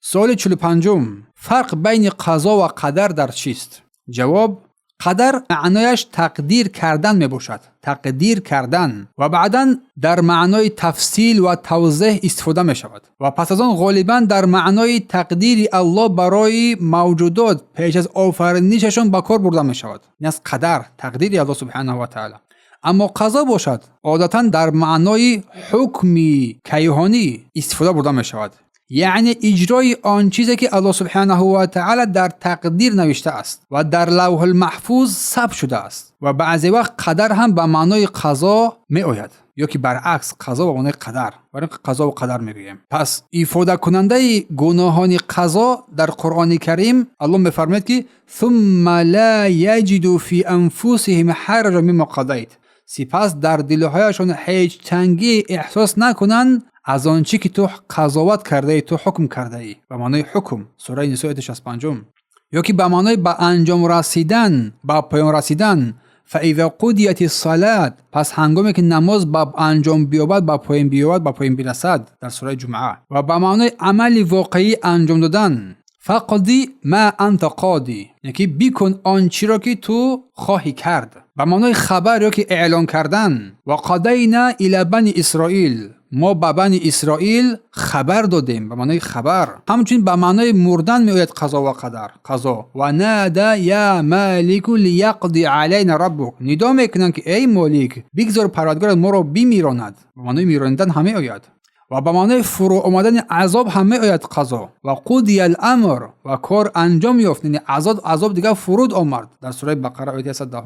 سوال 45: فرق بین قضا و قدر در چیست؟ جواب: قدر معنایش تقدیر کردن می باشد، تقدیر کردن، و بعداً در معنای تفصیل و توضیح استفاده می شود و پس از آن غالباً در معنای تقدیر الله برای موجودات پیش از آفرینششان به کار برده می شود. این است قدر، تقدیر الله سبحانه و تعالی. اما قضا باشد عادتاً در معنای حکمی کیهانی استفاده برده می شود، یعنی اجرای آن چیزی که الله سبحانه و تعالی در تقدیر نوشته است و در لوح المحفوظ ثبت شده است. و بعضی وقت قدر هم به معنای قضا می آید، یا که برعکس قضا به معنای قدر، برای قضا و قدر میگوییم. پس ifade کننده گناهان قضا در قرآن کریم الله میفرماید که ثم لا یجدوا فی انفسهم حرجا مما قضیت، سپس در دلهایشان هیچ تنگی احساس نکنند از آنچه که تو قضاوت کرده ای، تو حکم کرده ای. به معنای حکم سوره نساء آیه 65. یا که به معنای به انجام رسیدن، به پایان رسیدن. فاذا قضیت الصلاة، پس هنگامی که نماز به انجام بیابد، به پایان بیابد، به پایان برسد در سوره جمعه. و به معنای عمل واقعی انجام دادن. فقضی ما انت قاضی، یعنی بکن آنچه را که تو خواهی کرد. به معنای خبر یا که اعلان کردن. و قضینا الی بنی اسرائیل، ما به بنی اسرائیل خبر دادیم، به معنای خبر. همچنین به معنای مردن می آید قضا و قدر. قضا و نادا یا مالک لیقضی علینا ربک، ندا میکنند که ای مالک بگذار پروردگار ما را بمیراند، به معنای میراندن همه آید. و به معنای فرو آمدن عذاب همه آید قضا. و قضی الامر، و کار انجام یافت، یعنی عذاب دیگه فرود آمد در سوره بقره آیه 110.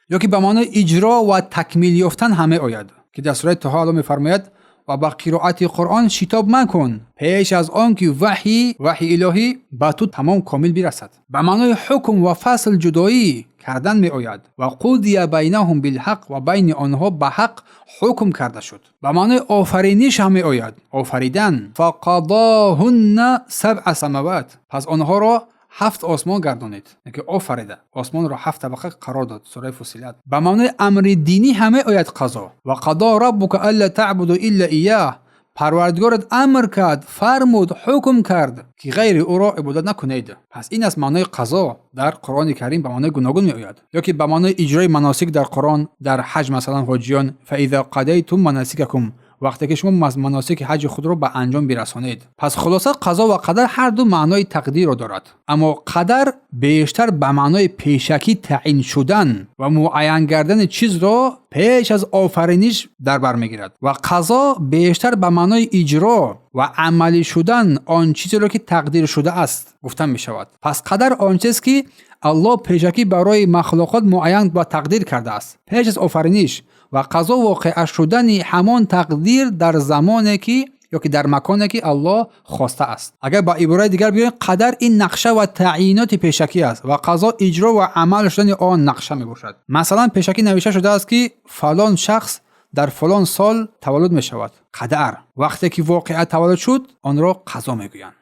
یا که به معنای اجرا و تکمیل یافتن همه آید که در سوره طه الله میفرماید و با قرائت قرآن شتاب مکن پیش از آن که وحی الهی به تو تمام کامل برسد. به معنای حکم و فصل جدایی کردن می آید. و قضی بینهم بالحق، و بین آنها به حق حکم کرده شد. به معنای آفرینش هم می آید، آفریدن. فقضاهن سبع سماوات، پس آنها را 7 آسمان گردانید، که آفریده آسمان را 7 طبقه قرار داد. سوره فصلت. به معنای امر دینی همه آید قضا. و قضا ربک الا تعبدوا الا ایاه، پروردگارت امر کرد، فرمود، حکم کرد که غیر او را عبادت نکنید. پس این است معنای قضا در قرآن کریم. به معنای گوناگون می آید. یا که به معنای اجرای مناسک در قرآن، در حج مثلا حاجیان فاذا قضیتم مناسککم، وقتی که شما مناسک حج خود را به انجام برسانید. پس خلاصه قضا و قدر هر دو معنای تقدیر را دارد، اما قدر بیشتر به معنای پیشکی تعیین شدن و معین کردن چیز را پیش از آفرینش در بر میگیرد، و قضا بیشتر به معنای اجرا و عملی شدن آن چیزی را که تقدیر شده است گفتن می شود. پس قدر آن چیزی که الله پیشکی برای مخلوقات معین و تقدیر کرده است پیش از آفرینش، و قضا واقع شدن همان تقدیر در زمانی که یا که در مکانی که الله خواسته است. اگر با عبارت دیگر بیایم قدر این نقشه و تعیینات پیشکی است و قضا اجرا و عمل شدن آن نقشه می باشد. مثلا پیشکی نوشته شده است که فلان شخص در فلان سال تولد می شود. قدر وقتی که واقعا تولد شد آن را قضا می گویند.